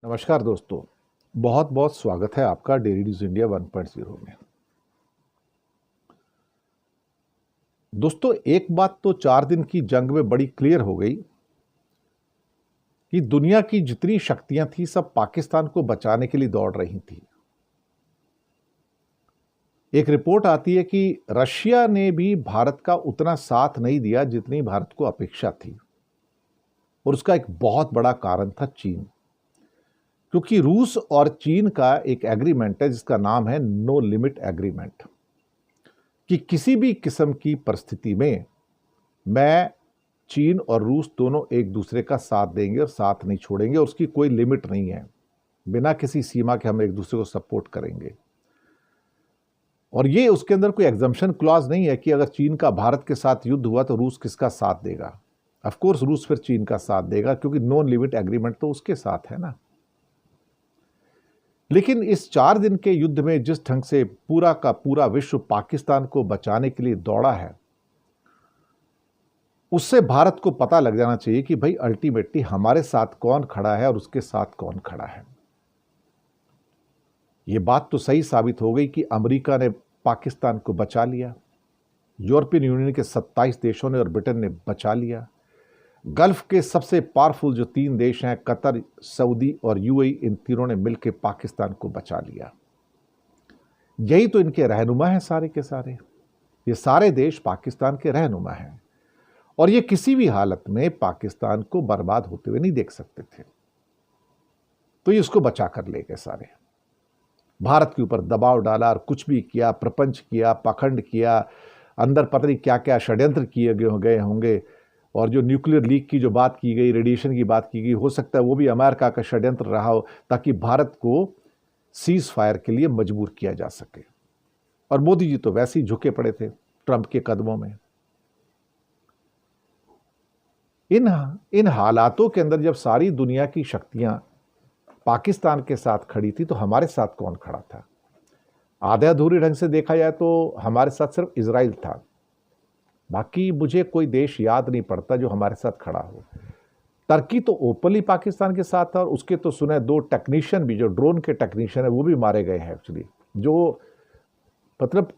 नमस्कार दोस्तों, बहुत बहुत स्वागत है आपका डेली न्यूज इंडिया 1.0 में। दोस्तों, एक बात तो 4 दिन की जंग में बड़ी क्लियर हो गई कि दुनिया की जितनी शक्तियां थी सब पाकिस्तान को बचाने के लिए दौड़ रही थी। एक रिपोर्ट आती है कि रशिया ने भी भारत का उतना साथ नहीं दिया जितनी भारत को अपेक्षा थी, और उसका एक बहुत बड़ा कारण था चीन। क्योंकि रूस और चीन का एक एग्रीमेंट है जिसका नाम है नो लिमिट एग्रीमेंट, कि किसी भी किस्म की परिस्थिति में मैं, चीन और रूस दोनों एक दूसरे का साथ देंगे और साथ नहीं छोड़ेंगे, और उसकी कोई लिमिट नहीं है, बिना किसी सीमा के हम एक दूसरे को सपोर्ट करेंगे। और ये उसके अंदर कोई एग्जम्पशन क्लॉज नहीं है कि अगर चीन का भारत के साथ युद्ध हुआ तो रूस किसका साथ देगा। ऑफ कोर्स रूस फिर चीन का साथ देगा, क्योंकि नो लिमिट एग्रीमेंट तो उसके साथ है ना। लेकिन इस 4 दिन के युद्ध में जिस ढंग से पूरा का पूरा विश्व पाकिस्तान को बचाने के लिए दौड़ा है, उससे भारत को पता लग जाना चाहिए कि भाई अल्टीमेटली हमारे साथ कौन खड़ा है और उसके साथ कौन खड़ा है। यह बात तो सही साबित हो गई कि अमेरिका ने पाकिस्तान को बचा लिया, यूरोपियन यूनियन के 27 देशों ने और ब्रिटेन ने बचा लिया, गल्फ के सबसे पावरफुल जो 3 देश हैं, कतर, सऊदी और यूएई, इन तीनों ने मिलकर पाकिस्तान को बचा लिया। यही तो इनके रहनुमा हैं सारे के सारे। ये सारे देश पाकिस्तान के रहनुमा हैं, और ये किसी भी हालत में पाकिस्तान को बर्बाद होते हुए नहीं देख सकते थे। तो ये इसको बचा कर ले गए सारे। भारत के ऊपर दबाव डाला और कुछ भी किया, प्रपंच किया, पाखंड किया, अंदर पता नहीं क्या क्या षड्यंत्र किए गए होंगे। और जो न्यूक्लियर लीक की जो बात की गई, रेडिएशन की बात की गई, हो सकता है वो भी अमेरिका का षड्यंत्र रहा हो, ताकि भारत को सीज फायर के लिए मजबूर किया जा सके। और मोदी जी तो वैसे ही झुके पड़े थे ट्रंप के कदमों में। इन हालातों के अंदर जब सारी दुनिया की शक्तियां पाकिस्तान के साथ खड़ी थी, तो हमारे साथ कौन खड़ा था? आधे अधूरे ढंग से देखा जाए तो हमारे साथ सिर्फ इजराइल था। बाकी मुझे कोई देश याद नहीं पड़ता जो हमारे साथ खड़ा हो। टर्की तो ओपनली पाकिस्तान के साथ था, और उसके तो सुने 2 टेक्नीशियन भी, जो ड्रोन के टेक्नीशियन है, वो भी मारे गए हैं एक्चुअली। जो मतलब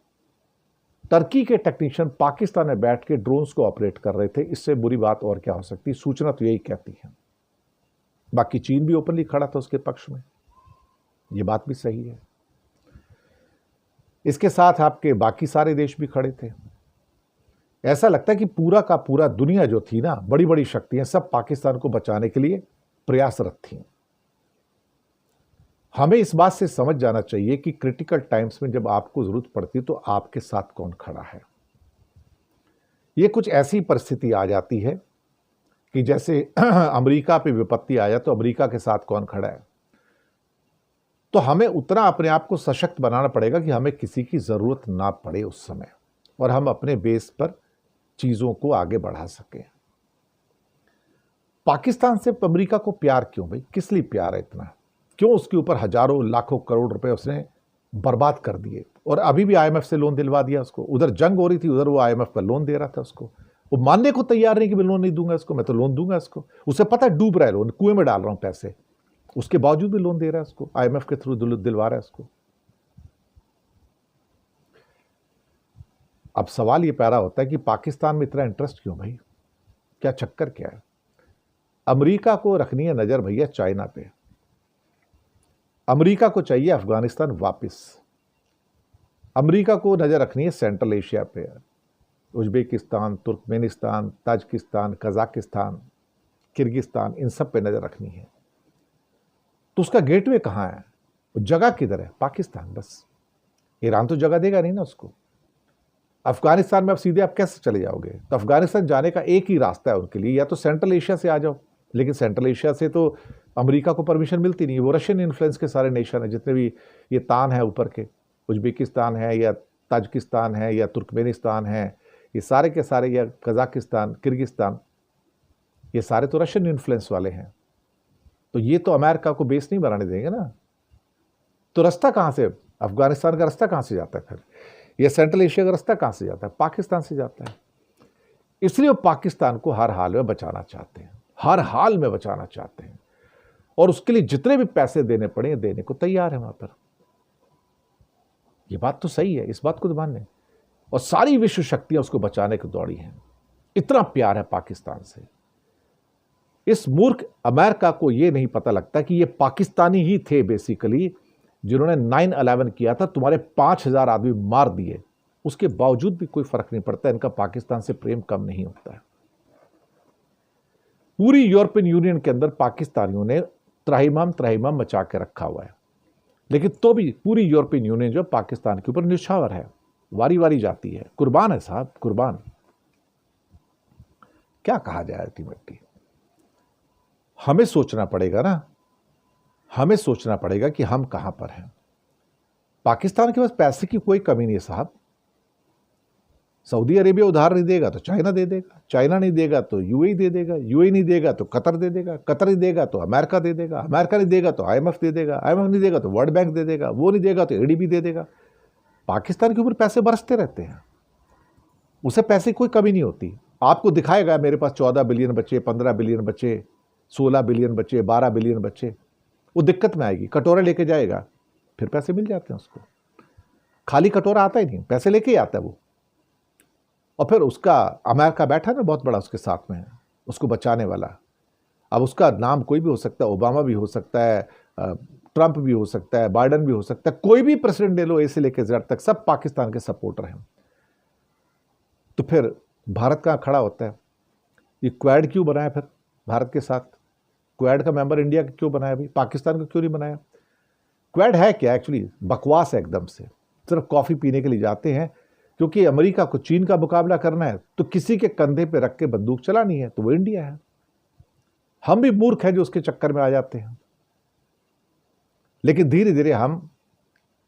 टर्की के टेक्नीशियन पाकिस्तान में बैठ के ड्रोन्स को ऑपरेट कर रहे थे। इससे बुरी बात और क्या हो सकती? सूचना तो यही कहती है। बाकी चीन भी ओपनली खड़ा था उसके पक्ष में, ये बात भी सही है। इसके साथ आपके बाकी सारे देश भी खड़े थे। ऐसा लगता है कि पूरा का पूरा दुनिया जो थी ना, बड़ी बड़ी शक्तियां सब पाकिस्तान को बचाने के लिए प्रयासरत थीं। हमें इस बात से समझ जाना चाहिए कि क्रिटिकल टाइम्स में जब आपको जरूरत पड़ती तो आपके साथ कौन खड़ा है। यह कुछ ऐसी परिस्थिति आ जाती है कि जैसे अमेरिका पे विपत्ति आया तो अमेरिका के साथ कौन खड़ा है। तो हमें उतना अपने आप को सशक्त बनाना पड़ेगा कि हमें किसी की जरूरत ना पड़े उस समय, और हम अपने बेस पर चीजों को आगे बढ़ा सकें। पाकिस्तान से अमेरिका को प्यार क्यों भाई? किस लिए प्यार है इतना? क्यों उसके ऊपर हजारों लाखों करोड़ रुपए उसने बर्बाद कर दिए? और अभी भी आईएमएफ से लोन दिलवा दिया उसको। उधर जंग हो रही थी, उधर वो आईएमएफ का लोन दे रहा था उसको। वो मानने को तैयार नहीं कि मैं लोन नहीं दूंगा इसको, मैं तो लोन दूंगा इसको। उसे पता है डूब रहा है, लोन कुएं में डाल रहा हूं पैसे, उसके बावजूद भी लोन दे रहा है उसको, आईएमएफ के थ्रू दिलवा रहा है उसको। अब सवाल ये पैदा होता है कि पाकिस्तान में इतना इंटरेस्ट क्यों भाई? क्या चक्कर क्या है? अमेरिका को रखनी है नजर भैया चाइना पे। अमेरिका को चाहिए अफगानिस्तान वापस। अमेरिका को नजर रखनी है सेंट्रल एशिया पे, Uzbekistan, Turkmenistan, Tajikistan, Kazakhstan, Kyrgyzstan, इन सब पे नजर रखनी है। तो उसका गेटवे कहां है? जगह किधर है? पाकिस्तान बस। ईरान तो जगह देगा नहीं ना उसको। अफगानिस्तान में अब सीधे आप कैसे चले जाओगे? तो अफगानिस्तान जाने का एक ही रास्ता है उनके लिए, या तो सेंट्रल एशिया से आ जाओ। लेकिन सेंट्रल एशिया से तो अमेरिका को परमिशन मिलती नहीं है। वो रशियन इन्फ्लुएंस के सारे नेशन है, जितने भी ये तान है ऊपर के, उज्बेकिस्तान है या ताजिकिस्तान है या तुर्कमेनिस्तान है, ये सारे के सारे, या कजाकिस्तान, किर्गिस्तान, ये सारे तो रशियन इन्फ्लुएंस वाले हैं। तो ये तो अमेरिका को बेस नहीं बनाने देंगे ना। तो रास्ता कहां से? अफगानिस्तान का रास्ता कहां से जाता है फिर? ये सेंट्रल एशिया का रास्ता कहां से जाता है? पाकिस्तान से जाता है। इसलिए वो पाकिस्तान को हर हाल में बचाना चाहते हैं, हर हाल में बचाना चाहते हैं। और उसके लिए जितने भी पैसे देने पड़े देने को तैयार है वहां पर। ये बात तो सही है, इस बात को तो मानने, और सारी विश्व शक्तियां उसको बचाने को दौड़ी हैं। इतना प्यार है पाकिस्तान से। इस मूर्ख अमेरिका को यह नहीं पता लगता कि ये पाकिस्तानी ही थे बेसिकली जिन्होंने 9/11 किया था, तुम्हारे 5,000 आदमी मार दिए, उसके बावजूद भी कोई फर्क नहीं पड़ता, इनका पाकिस्तान से प्रेम कम नहीं होता है। पूरी यूरोपियन यूनियन के अंदर पाकिस्तानियों ने त्राहिमाम मचा के रखा हुआ है, लेकिन तो भी पूरी यूरोपियन यूनियन जो पाकिस्तान के ऊपर निछावर है, वारी वारी जाती है, कुर्बान है साहब, कुर्बान। क्या कहा जाए अल्टीमेटली, हमें सोचना पड़ेगा ना, हमें सोचना पड़ेगा कि हम कहां पर हैं। पाकिस्तान के पास पैसे की कोई कमी नहीं है साहब। सऊदी अरेबिया उधार नहीं देगा तो चाइना दे देगा, चाइना नहीं देगा तो यूएई दे देगा, यूएई नहीं देगा तो कतर दे देगा, कतर नहीं देगा तो अमेरिका दे देगा, अमेरिका नहीं देगा तो आईएमएफ दे देगा, आईएमएफ नहीं देगा तो वर्ल्ड बैंक दे देगा, वो नहीं देगा तो एडीबी दे देगा। पाकिस्तान के ऊपर पैसे बरसते रहते हैं, उसे पैसे की कोई कमी नहीं होती। आपको दिखाएगा मेरे पास 14 बिलियन बच्चे, 15 बिलियन बच्चे, 16 बिलियन बच्चे, 12 बिलियन बच्चे, वो दिक्कत में आएगी, कटोरा लेके जाएगा, फिर पैसे मिल जाते हैं उसको। खाली कटोरा आता ही नहीं, पैसे लेके ही आता है वो। और फिर उसका अमेरिका बैठा ना बहुत बड़ा उसके साथ में है, उसको बचाने वाला। अब उसका नाम कोई भी हो सकता है, ओबामा भी हो सकता है, ट्रंप भी हो सकता है, बाइडन भी हो सकता है, कोई भी प्रेसिडेंट ले लो ए से लेकर जेड तक, सब पाकिस्तान के सपोर्टर हैं। तो फिर भारत कहाँ खड़ा होता है? ये क्वाड क्यों बनाया फिर भारत के साथ? क्वाड का मेंबर इंडिया क्यों बनाया भाई, पाकिस्तान का क्यों नहीं बनाया? क्वाड है क्या? एक्चुअली बकवास है एकदम से, सिर्फ कॉफी पीने के लिए जाते हैं, क्योंकि अमेरिका को चीन का मुकाबला करना है तो किसी के कंधे पे रख के बंदूक चलानी है, तो वो इंडिया है। हम भी मूर्ख हैं जो उसके चक्कर में आ जाते हैं, लेकिन धीरे धीरे हम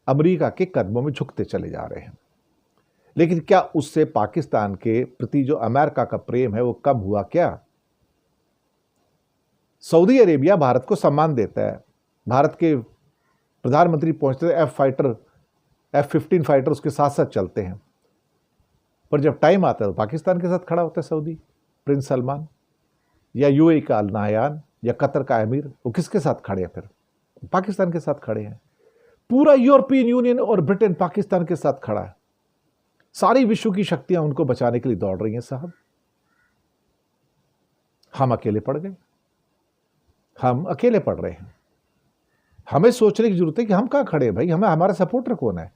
अमेरिका के कदमों में झुकते चले जा रहे हैं। लेकिन क्या उससे पाकिस्तान के प्रति जो अमेरिका का प्रेम है वो कम हुआ क्या? सऊदी अरेबिया भारत को सम्मान देता है, भारत के प्रधानमंत्री पहुंचते हैं, F-15 फाइटर उसके साथ साथ चलते हैं, पर जब टाइम आता है तो पाकिस्तान के साथ खड़ा होता है सऊदी, प्रिंस सलमान या यूएई का अल नाहयान या कतर का अमीर, वो किसके साथ खड़े हैं? फिर पाकिस्तान के साथ खड़े हैं। पूरा यूरोपियन यूनियन और ब्रिटेन पाकिस्तान के साथ खड़ा है। सारी विश्व की शक्तियां उनको बचाने के लिए दौड़ रही हैं साहब। हम अकेले पड़ गए, हम अकेले पड़ रहे हैं। हमें सोचने की जरूरत है कि हम कहां खड़े हैं भाई, हमें हमारा सपोर्टर कौन है?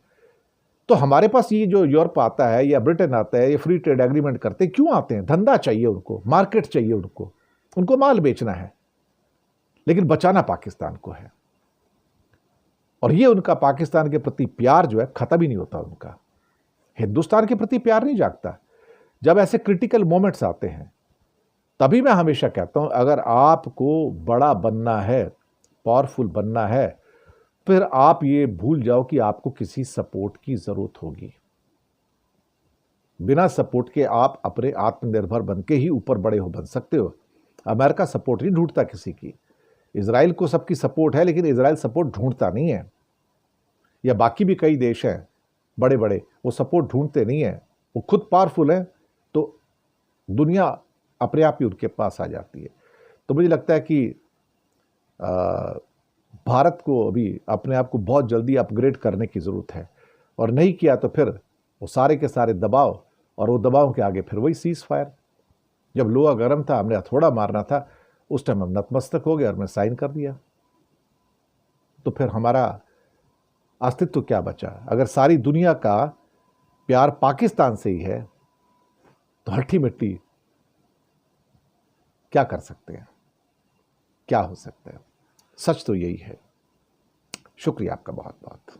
तो हमारे पास ये जो यूरोप आता है या ब्रिटेन आता है, ये फ्री ट्रेड एग्रीमेंट करते हैं, क्यों आते हैं? धंधा चाहिए उनको, मार्केट चाहिए उनको माल बेचना है, लेकिन बचाना पाकिस्तान को है। और ये उनका पाकिस्तान के प्रति प्यार जो है खत्म ही नहीं होता उनका। हिंदुस्तान के प्रति प्यार नहीं जागता। जब ऐसे क्रिटिकल मोमेंट्स आते हैं तभी मैं हमेशा कहता हूं, अगर आपको बड़ा बनना है, पावरफुल बनना है, फिर आप ये भूल जाओ कि आपको किसी सपोर्ट की जरूरत होगी। बिना सपोर्ट के आप अपने आत्मनिर्भर बन के ही ऊपर बड़े बन सकते हो। अमेरिका सपोर्ट नहीं ढूंढता किसी की। इजराइल को सबकी सपोर्ट है, लेकिन इजराइल सपोर्ट ढूंढता नहीं है। या बाकी भी कई देश हैं बड़े बड़े, वो सपोर्ट ढूंढते नहीं है, वो खुद पावरफुल है तो दुनिया अपने आप ही उनके पास आ जाती है। तो मुझे लगता है कि भारत को अभी अपने आप को बहुत जल्दी अपग्रेड करने की ज़रूरत है, और नहीं किया तो फिर वो सारे के सारे दबाव, और वो दबाव के आगे फिर वही सीज फायर। जब लोहा गर्म था, हमने हथौड़ा मारना था, उस टाइम हम नतमस्तक हो गए और मैं साइन कर दिया, तो फिर हमारा अस्तित्व क्या बचा? अगर सारी दुनिया का प्यार पाकिस्तान से ही है तो अल्टीमेटली क्या कर सकते हैं, क्या हो सकता है? सच तो यही है। शुक्रिया आपका बहुत बहुत।